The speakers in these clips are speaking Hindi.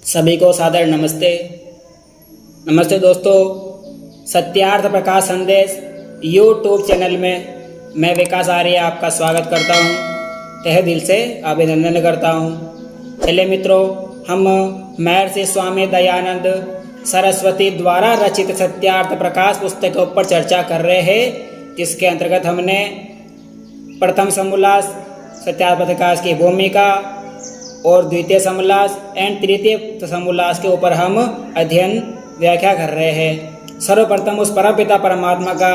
सभी को सादर नमस्ते। नमस्ते दोस्तों, सत्यार्थ प्रकाश संदेश यूट्यूब चैनल में मैं विकास आर्य आपका स्वागत करता हूं। तहे दिल से अभिनंदन करता हूं। चलिए मित्रों, हम महर्षि स्वामी दयानंद सरस्वती द्वारा रचित सत्यार्थ प्रकाश पुस्तक के ऊपर चर्चा कर रहे हैं, जिसके अंतर्गत हमने प्रथम समोल्लास सत्यार्थ प्रकाश की भूमिका और द्वितीय समोल्लास एंड तृतीय समोल्लास के ऊपर हम अध्ययन व्याख्या कर रहे हैं। सर्वप्रथम उस परम पिता परमात्मा का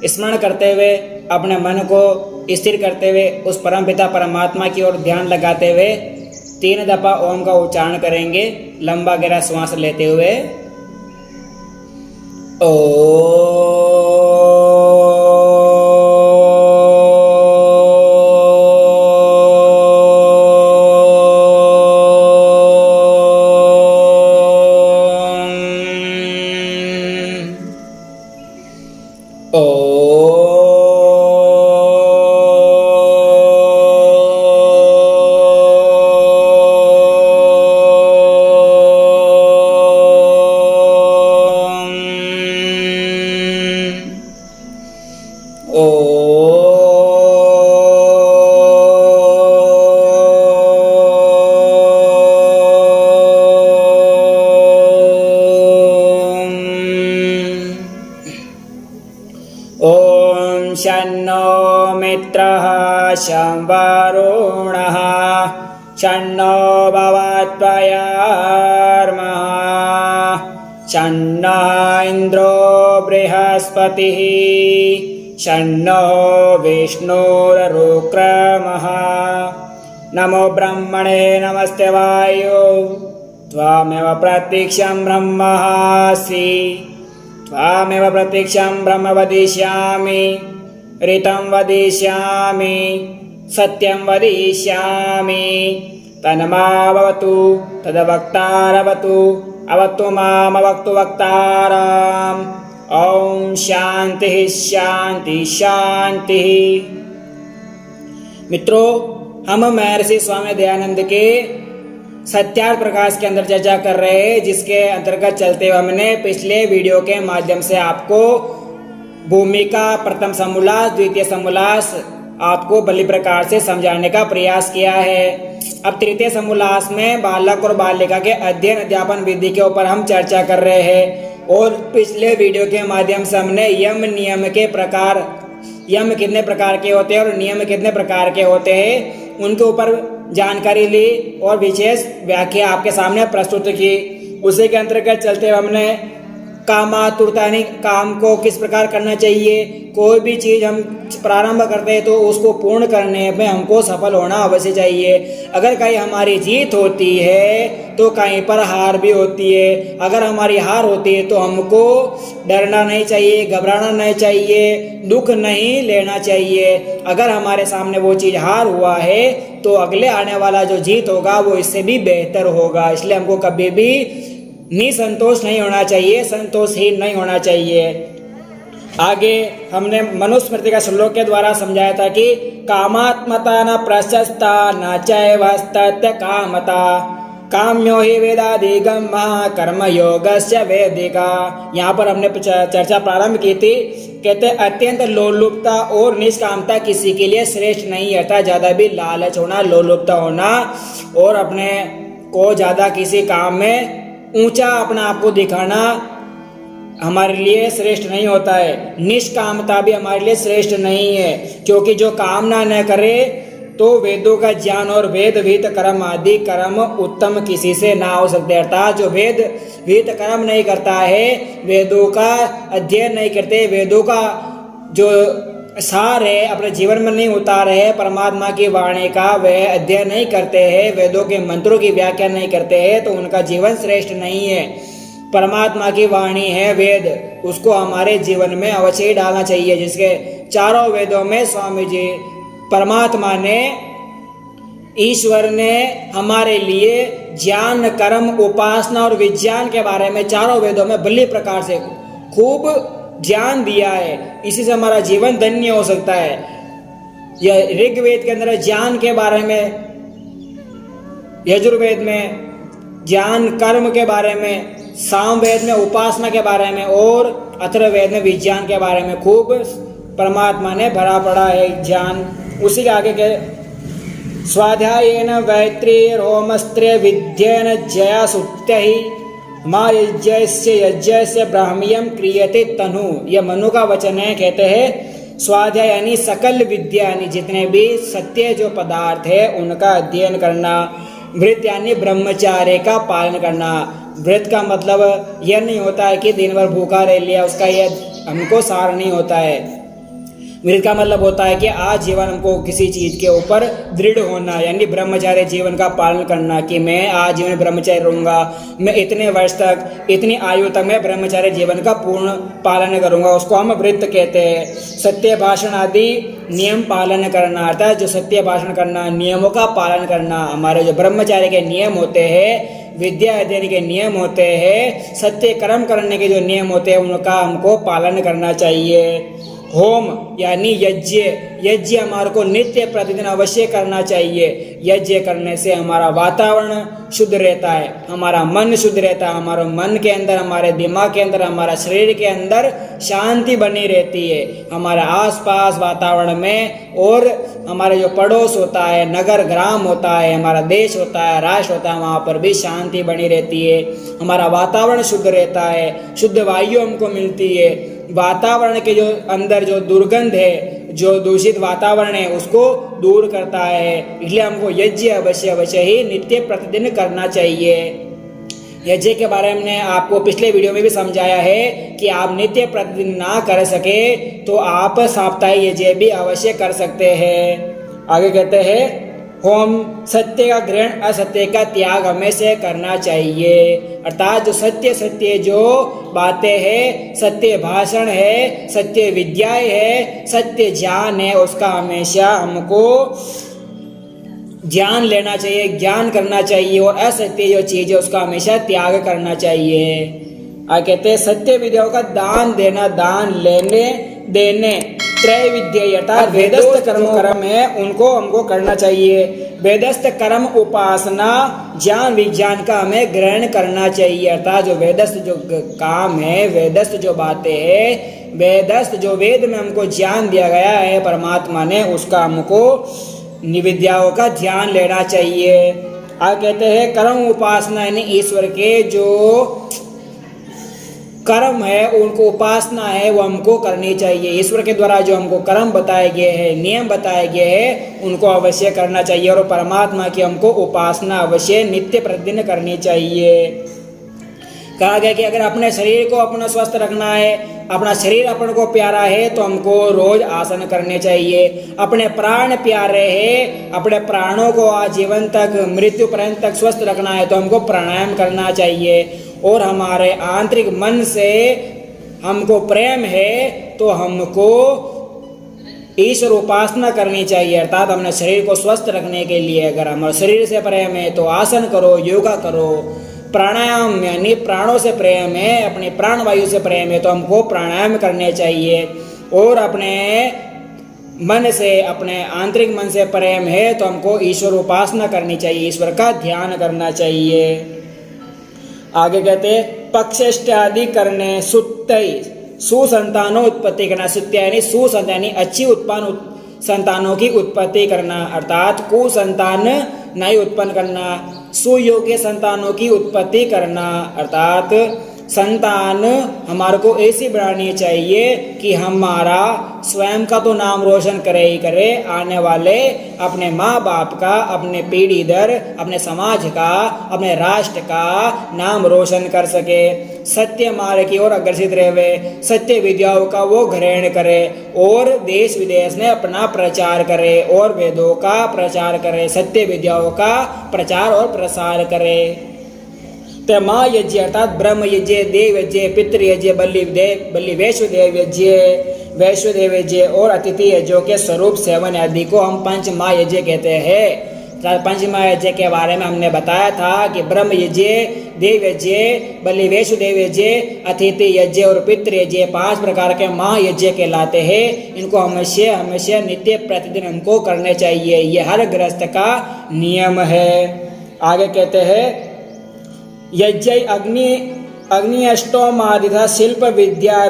स्मरण करते हुए, अपने मन को स्थिर करते हुए उस परम पिता परमात्मा की ओर ध्यान लगाते हुए 3 दफा ओम का उच्चारण करेंगे, लंबा गहरा श्वास लेते हुए। ओम शन्नो मित्रः शं वरुणः शन्नो भवत्वयार्मः शन्नो इन्द्रो बृहस्पतिः शन्नो विष्णुरुक्रमः। नमो ब्रह्मणे नमस्ते वायो त्वामेव प्रत्यक्षं ब्रह्मासि त्वामेव प्रत्यक्षं ब्रह्म वदिष्यामि ऋतं वदिष्यामि सत्यं वदिष्यामि। तन्मावतु तद्वक्तारवतु अवतु मामवक्तु वक्तारम्। ओम शांति शांति शांति। मित्रों, हम महर्षि स्वामी दयानंद के सत्यार्थ प्रकाश के अंदर चर्चा कर रहे हैं, जिसके अंतर्गत चलते हुए हमने पिछले वीडियो के माध्यम से आपको भूमिका, प्रथम समोल्लास, द्वितीय समोल्लास आपको भली प्रकार से समझाने का प्रयास किया है। अब तृतीय समोल्लास में बालक और बालिका के अध्ययन अध्यापन विधि के ऊपर हम चर्चा कर रहे हैं, और पिछले वीडियो के माध्यम से हमने यम नियम के प्रकार, यम कितने प्रकार के होते हैं और नियम कितने प्रकार के होते हैं, उनके ऊपर जानकारी ली और विशेष व्याख्या आपके सामने प्रस्तुत की। उसी के अंतर्गत चलते हुए हमने कामातुरता, काम को किस प्रकार करना चाहिए, कोई भी चीज हम प्रारंभ करते हैं तो उसको पूर्ण करने में हमको सफल होना अवश्य चाहिए। अगर कहीं हमारी जीत होती है तो कहीं पर हार भी होती है। अगर हमारी हार होती है तो हमको डरना नहीं चाहिए, घबराना नहीं चाहिए, दुख नहीं लेना चाहिए। अगर हमारे सामने वो चीज हार हुआ है तो अगले आने वाला जो जीत होगा वो इससे भी बेहतर होगा। इसलिए हमको कभी भी निसंतोष नहीं होना चाहिए, संतोषहीन नहीं होना चाहिए। आगे हमने मनुस्मृति का श्लोक के द्वारा समझाया था कि कामात्मता न प्रशस्ता न चैवस्तत्य कामता काम्यो ही वेदाधिगम्यः कर्मयोगस्य वेदिका। यहाँ पर हमने चर्चा प्रारंभ की थी। कहते अत्यंत लोलुपता और निष्कामता किसी के लिए श्रेष्ठ नहीं है। ज्यादा भी लालच होना, लोलुपता होना और अपने को ज्यादा किसी काम में ऊंचा अपना आप को दिखाना हमारे लिए श्रेष्ठ नहीं होता है। निष्कामता भी हमारे लिए श्रेष्ठ नहीं है, क्योंकि जो कामना न करे तो वेदों का ज्ञान और वेद विहित कर्म आदि कर्म उत्तम किसी से ना हो सकते। अर्थात जो वेद विहित कर्म नहीं करता है, वेदों का अध्ययन नहीं करते, वेदों का जो सार है अपने जीवन में नहीं उतारे है, परमात्मा की वाणी का वह अध्ययन नहीं करते हैं, वेदों के मंत्रों की व्याख्या नहीं करते हैं, तो उनका जीवन श्रेष्ठ नहीं है। परमात्मा की वाणी है वेद, उसको हमारे जीवन में अवश्य ही डालना चाहिए। जिसके चारों वेदों में स्वामी जी परमात्मा ने, ईश्वर ने हमारे लिए ज्ञान, कर्म, उपासना और विज्ञान के बारे में चारों वेदों में भली प्रकार से खूब ज्ञान दिया है। इसी से हमारा जीवन धन्य हो सकता है। यह ऋग्वेद के अंदर ज्ञान के बारे में, यजुर्वेद में ज्ञान कर्म के बारे में, सामवेद में उपासना के बारे में और अथर्ववेद में विज्ञान के बारे में खूब परमात्मा ने भरा पड़ा है ज्ञान। उसी के आगे के स्वाध्यायेन वैत्रेय होमस्त्रे विद्येन जया सुत्य माँ यज्ञस्य ब्राह्म्यम क्रियते तनु। यह मनु का वचन है। कहते हैं स्वाध्याय यानी सकल विद्या यानी जितने भी सत्य जो पदार्थ है उनका अध्ययन करना। व्रत यानी ब्रह्मचार्य का पालन करना। व्रत का मतलब यह नहीं होता है कि दिन भर भूखा रह लिया, उसका यह हमको सार नहीं होता है। व्रत का मतलब होता है कि आज जीवन हमको किसी चीज के ऊपर दृढ़ होना, यानी ब्रह्मचार्य जीवन का पालन करना कि मैं आज जीवन ब्रह्मचार्य रहूंगा, मैं इतने वर्ष तक, इतनी आयु तक मैं ब्रह्मचार्य जीवन का पूर्ण पालन करूंगा, उसको हम व्रत कहते हैं। सत्य भाषण आदि नियम पालन करना, अर्थात जो सत्य भाषण करना, नियमों का पालन करना। हमारे जो ब्रह्मचार्य के नियम होते हैं, विद्या अध्ययन के नियम होते हैं, सत्य कर्म करने के जो नियम होते हैं उनका हमको पालन करना चाहिए। होम यानी यज्ञ, यज्ञ हमारे को नित्य प्रतिदिन अवश्य करना चाहिए। यज्ञ करने से हमारा वातावरण शुद्ध रहता है, हमारा मन शुद्ध रहता है, हमारे मन के अंदर, हमारे दिमाग के अंदर, हमारा शरीर के अंदर शांति बनी रहती है। हमारे आसपास वातावरण में और हमारे जो पड़ोस होता है, नगर ग्राम होता है, हमारा देश होता है, राष्ट्र होता है, वहाँ पर भी शांति बनी रहती है। हमारा वातावरण शुद्ध रहता है, शुद्ध वायु हमको मिलती है। वातावरण के जो अंदर जो दुर्गंध है, जो दूषित वातावरण है, उसको दूर करता है। इसलिए हमको यज्ञ अवश्य ही नित्य प्रतिदिन करना चाहिए। यज्ञ के बारे में आपको पिछले वीडियो में भी समझाया है कि आप नित्य प्रतिदिन ना कर सके तो आप साप्ताहिक यज्ञ भी अवश्य कर सकते हैं। आगे कहते हैं होम सत्य का ग्रहण, असत्य का त्याग हमेशा करना चाहिए। अर्थात जो सत्य जो बातें हैं, सत्य भाषण है, सत्य विद्याएं है, सत्य ज्ञान है, उसका हमेशा हमको ज्ञान लेना चाहिए, ज्ञान करना चाहिए। और असत्य जो चीज है उसका हमेशा त्याग करना चाहिए। आगे कहते हैं सत्य विद्याओं का दान देना, दान लेने देने, त्रय विद्या अर्थात वेदस्थ कर्म है उनको हमको करना चाहिए। वेदस्थ कर्म उपासना ज्ञान विज्ञान का हमें ग्रहण करना चाहिए। अर्थात जो वेदस्थ जो काम है, वेदस्थ जो बातें है, वेदस्थ जो वेद में हमको ज्ञान दिया गया है परमात्मा ने, उसका हमको विद्याओं का ध्यान लेना चाहिए। आगे कहते हैं कर्म उपासना यानी ईश्वर के जो कर्म है, उनको उपासना है वो हमको करनी चाहिए। ईश्वर के द्वारा जो हमको कर्म बताए गए हैं, नियम बताए गए हैं, उनको अवश्य करना चाहिए। और परमात्मा की हमको उपासना अवश्य नित्य प्रतिदिन करनी चाहिए। कहा गया कि अगर अपने शरीर को अपना स्वस्थ रखना है, अपना शरीर अपन को प्यारा है, तो हमको रोज आसन करने चाहिए। अपने प्राण प्यारे है, अपने प्राणों को आजीवन तक, मृत्यु पर्यंत तक स्वस्थ रखना है, तो हमको प्राणायाम करना चाहिए। और हमारे आंतरिक मन से हमको प्रेम है तो हमको ईश्वर उपासना करनी चाहिए। अर्थात अपने शरीर को स्वस्थ रखने के लिए अगर हमारे शरीर से प्रेम है तो आसन करो, योगा करो। प्राणायाम यानी प्राणों से प्रेम है, अपनी प्राण वायु से प्रेम है तो हमको प्राणायाम करने चाहिए। और अपने मन से, अपने आंतरिक मन से प्रेम है तो हमको ईश्वर उपासना करनी चाहिए, ईश्वर का ध्यान करना चाहिए। आगे कहते पक्षष्ट आदि करने, सुत्तई सुसंतानों उत्पत्ति करना। सुत्य यानी सुसंतान यानी अच्छी उत्पन्न संतानों की उत्पत्ति करना। अर्थात कुसंतान नहीं उत्पन्न करना, सुयोग्य संतानों की उत्पत्ति करना। अर्थात संतान हमारे को ऐसी बनानी चाहिए कि हमारा स्वयं का तो नाम रोशन करे ही करे, आने वाले अपने माँ बाप का, अपने पीढ़ी दर, अपने समाज का, अपने राष्ट्र का नाम रोशन कर सके। सत्य मार्ग की ओर अग्रसित रहे, सत्य विद्याओं का वो ग्रहण करे और देश विदेश में अपना प्रचार करे और वेदों का प्रचार करे, सत्य विद्याओं का प्रचार और प्रसार करे। तो माँ यज्ञ अर्थात ब्रह्म यज्ञ, देव यज्ञ, पितृ यज्ञ, बलि वैश्वदेव यज्ञ, वैश्वदेव यज्ञ और अतिथि यज्ञों के स्वरूप सेवन आदि को हम पंच महायज्ञ कहते हैं। पंच महायज्ञ के बारे में हमने बताया था कि ब्रह्म यज्ञ, देव यज्ञ, बलि वैश्वदेव यज्ञ, अतिथि यज्ञ और पितृ यज्ञ 5 प्रकार के महायज्ञ कहलाते हैं। इनको हमेशा नित्य प्रतिदिन हमको करने चाहिए, ये हर गृहस्थ का नियम है। आगे कहते हैं यज्ञ अग्नि अष्टोमादिथा शिल्प विद्या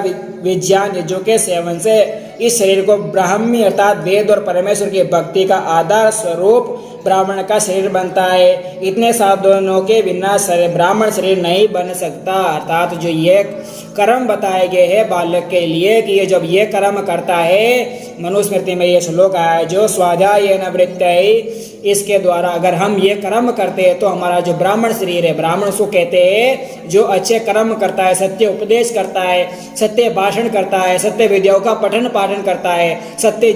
विज्ञान यज्ञों के सेवन से इस शरीर को ब्राह्मी अर्थात वेद और परमेश्वर की भक्ति का आधार स्वरूप ब्राह्मण का शरीर बनता है। इतने साधनों के बिना ब्राह्मण शरीर नहीं बन सकता। अर्थात जो ये कर्म बताए गए हैं बालक के लिए कि ये जब ये कर्म करता है, मनुस्मृति में ये श्लोक आया है, जो स्वाध्यायेन वृत्त्यै, इसके द्वारा अगर हम ये कर्म करते हैं तो हमारा जो ब्राह्मण शरीर है, ब्राह्मण उसको कहते हैं जो अच्छे कर्म करता है, सत्य उपदेश करता है, सत्य भाषण करता है, सत्य विद्याओं का पठन पाठन करता है, सत्य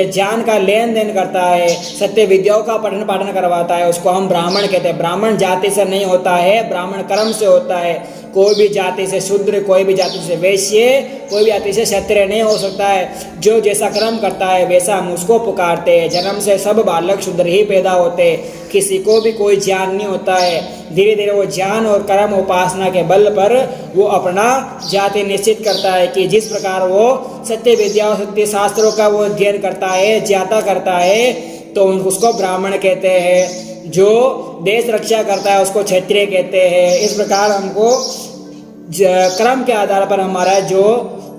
ज्ञान का लेन देन करता है, सत्य विद्याओं का पठन पाठन करवाता है, उसको हम ब्राह्मण कहते हैं। ब्राह्मण जाति से नहीं होता है, ब्राह्मण कर्म से होता है। कोई भी जाति से शूद्र, कोई भी जाति से वैश्य, कोई भी जाति से क्षत्रिय नहीं हो सकता है। जो जैसा कर्म करता है वैसा हम उसको पुकारते हैं। जन्म से सब बालक शूद्र ही पैदा होते हैं, किसी को भी कोई ज्ञान नहीं होता है। धीरे धीरे वो ज्ञान और कर्म उपासना के बल पर वो अपना जाति निश्चित करता है कि जिस प्रकार वो सत्य विद्या और सत्य शास्त्रों का वो अध्ययन करता है, ज्ञाता करता है, तो उसको ब्राह्मण कहते हैं। जो देश रक्षा करता है उसको क्षत्रिय कहते हैं। इस प्रकार हमको कर्म के आधार पर हमारा जो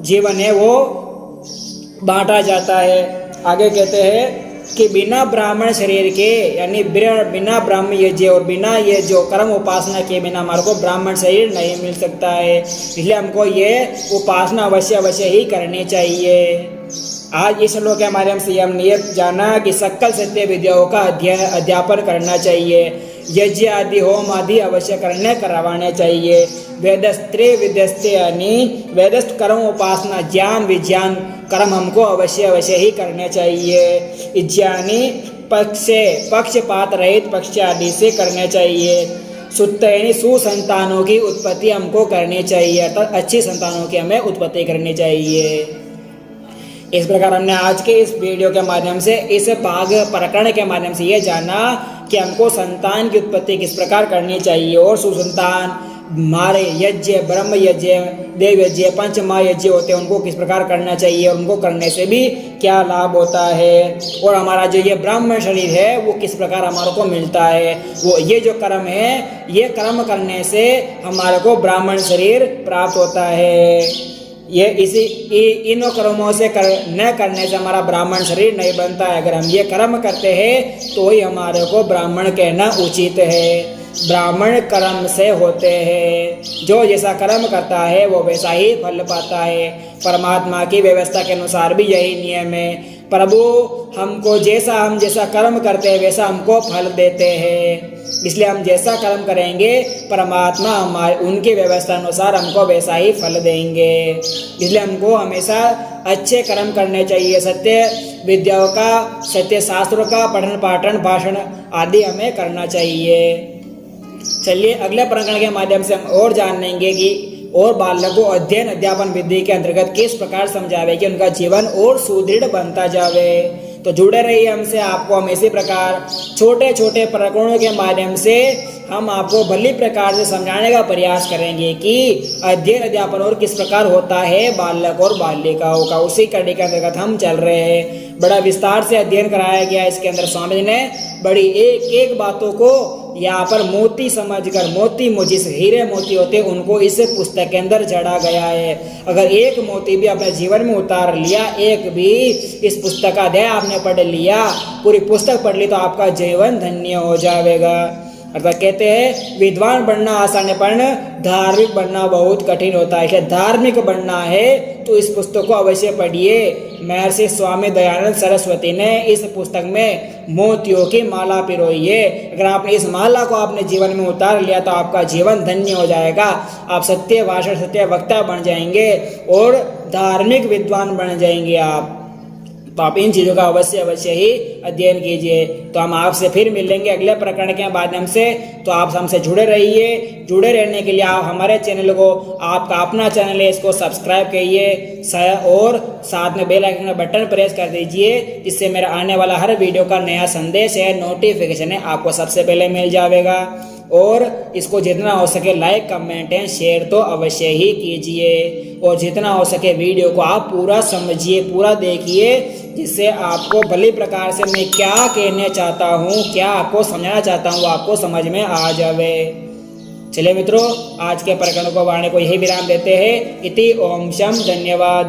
जीवन है वो बांटा जाता है। आगे कहते हैं कि बिना ब्राह्मण शरीर के, यानी बिना ब्राह्मण यज्ञ और बिना ये जो कर्म उपासना के बिना हमारे को ब्राह्मण शरीर नहीं मिल सकता है। इसलिए हमको ये उपासना अवश्य ही करनी चाहिए। आज इस श्लोक के माध्यम से हमने ये जाना कि सकल सत्य विद्याओं का अध्यापन करना चाहिए। यज्ञ आदि होम आदि अवश्य करवाने चाहिए। वेदस्त्रे विद्यस्ते, यानी वेदस्थ कर्म उपासना ज्ञान विज्ञान कर्म हमको अवश्य ही करने चाहिए। इज्ञानी पक्षपात रहित पक्ष आदि से करने चाहिए। सुत्त यानी सुसंतानों की उत्पत्ति हमको करनी चाहिए, अर्थात अच्छी संतानों की हमें उत्पत्ति करनी चाहिए। इस प्रकार हमने आज के इस वीडियो के माध्यम से, इस भाग प्रकरण के माध्यम से ये जाना कि हमको संतान की उत्पत्ति किस प्रकार करनी चाहिए और सुसंतान हमारे यज्ञ, ब्रह्म यज्ञ, देव यज्ञ, पंच महायज्ञ होते हैं, उनको किस प्रकार करना चाहिए और उनको करने से भी क्या लाभ होता है, और हमारा जो ये ब्राह्मण शरीर है वो किस प्रकार हमारे को मिलता है। वो ये जो कर्म है, ये कर्म करने से हमारे को ब्राह्मण शरीर प्राप्त होता है। ये इन कर्मों से न करने से हमारा ब्राह्मण शरीर नहीं बनता है। अगर हम ये कर्म करते हैं तो ही हमारे को ब्राह्मण कहना उचित है। ब्राह्मण कर्म से होते हैं, जो जैसा कर्म करता है वो वैसा ही फल पाता है। परमात्मा की व्यवस्था के अनुसार भी यही नियम है। प्रभु हमको हम जैसा कर्म करते हैं वैसा हमको फल देते हैं। इसलिए हम जैसा कर्म करेंगे परमात्मा हमारे उनकी व्यवस्था अनुसार हमको वैसा ही फल देंगे। इसलिए हमको हमेशा अच्छे कर्म करने चाहिए। सत्य विद्याओं का, सत्य शास्त्रों का पठन पाठन भाषण आदि हमें करना चाहिए। चलिए अगले प्रकरण के माध्यम से हम और जान लेंगे कि और बालक को अध्ययन अध्यापन विधि के अंतर्गत किस प्रकार समझावे कि उनका जीवन और सुदृढ़ बनता जावे। तो जुड़े रहिए हमसे। आपको हम इसी प्रकार छोटे छोटे प्रकरणों के माध्यम से हम आपको भली प्रकार से समझाने का प्रयास करेंगे कि अध्ययन अध्यापन और किस प्रकार होता है बालक और बालिकाओं का। उसी कड़ी के अंतर्गत हम चल रहे हैं। बड़ा विस्तार से अध्ययन कराया गया है। इसके अंदर स्वामी जी ने बड़ी एक एक बातों को यहाँ पर मोती समझकर, जिस हीरे मोती होते उनको इस पुस्तक के अंदर जड़ा गया है। अगर एक मोती भी अपने जीवन में उतार लिया, एक भी इस पुस्तक का अध्याय आपने पढ़ लिया, पूरी पुस्तक पढ़ ली, तो आपका जीवन धन्य हो जाएगा। अर्थात कहते हैं विद्वान बनना आसान है पर धार्मिक बनना बहुत कठिन होता है। धार्मिक बनना है तो इस पुस्तक को अवश्य पढ़िए। महर्षि स्वामी दयानंद सरस्वती ने इस पुस्तक में मोतियों की माला पिरोई है। अगर आपने इस माला को अपने जीवन में उतार लिया तो आपका जीवन धन्य हो जाएगा। आप सत्य भाषण, सत्य वक्ता बन जाएंगे और धार्मिक विद्वान बन जाएंगे आप। तो आप इन चीज़ों का अवश्य ही अध्ययन कीजिए। तो हम आपसे फिर मिलेंगे अगले प्रकरण के माध्यम से। तो आप हमसे जुड़े रहिए। जुड़े रहने के लिए आप हमारे चैनल को, आपका अपना चैनल है, इसको सब्सक्राइब करिए और साथ में बेल आइकन का बटन प्रेस कर दीजिए, जिससे मेरा आने वाला हर वीडियो का नया संदेश है, नोटिफिकेशन है, आपको सबसे पहले मिल जाएगा। और इसको जितना हो सके लाइक, कमेंट एंड शेयर तो अवश्य ही कीजिए। और जितना हो सके वीडियो को आप पूरा समझिए, पूरा देखिए, जिससे आपको भली प्रकार से मैं क्या कहना चाहता हूँ, क्या आपको समझाना चाहता हूँ, वो आपको समझ में आ जावे। चलिए मित्रों, आज के प्रकरण को वाणी को यही विराम देते हैं। इति ओम शम, धन्यवाद।